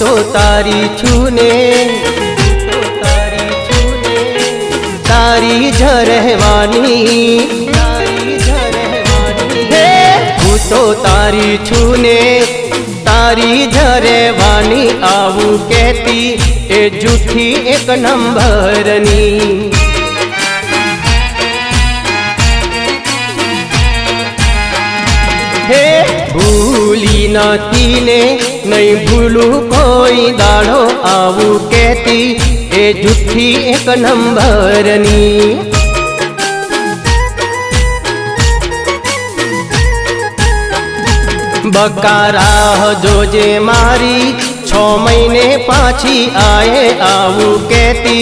तो तारी छूने तारी झरहवानी हे हूँ तो तारी छूने तारी झरहवानी आवू कहती ए जूठी एक नंबरनी हे भूली नथी ने नहीं भूलू कोई दाड़ो आवू कहती ए जूठी एक नंबरनी बकारा जोजे मारी 6 महीने पाछी आए आवू कहती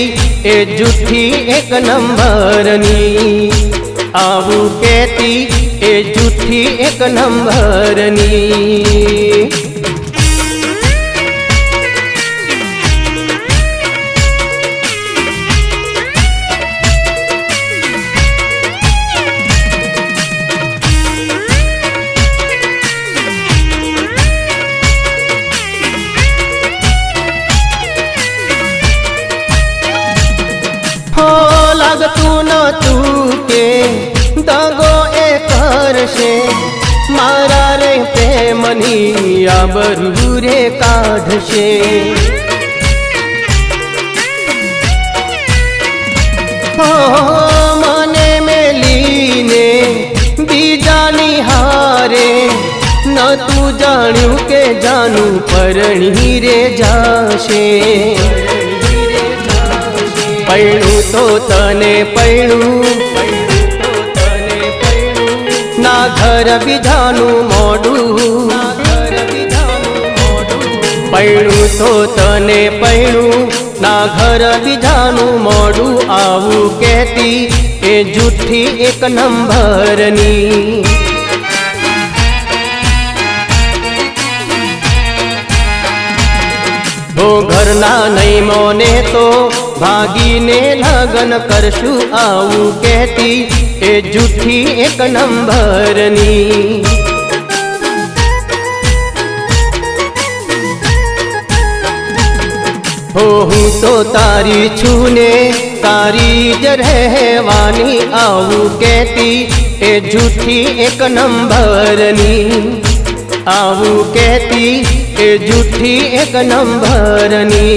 ए जूठी एक नंबरनी आवू कहती ए जूठी एक नंबरनी हो लागतू न तू के दगो ए करशे मारा रे प्रेमनी आबरू रे काढशे हो मने मेलीने बीजानी हारे न तू जाण्यू के जानू परणी रे जाशे पैणू तो तने पैणू ना घर बीजानू मोडू पैणू तो तने पैणू ना घर बीजानू मोडू आवू कहती ए जूठी एक नंबरनी हो घरना नहीं मोने तो भागीने लगन करशु आवू कहती ए जूठी एक नंबरनी हो हूँ तो तारी छूने तारी जरहवानी आवू कहती ए जूठी एक नंबरनी आवू कहती ए जूठी एक नंबरनी।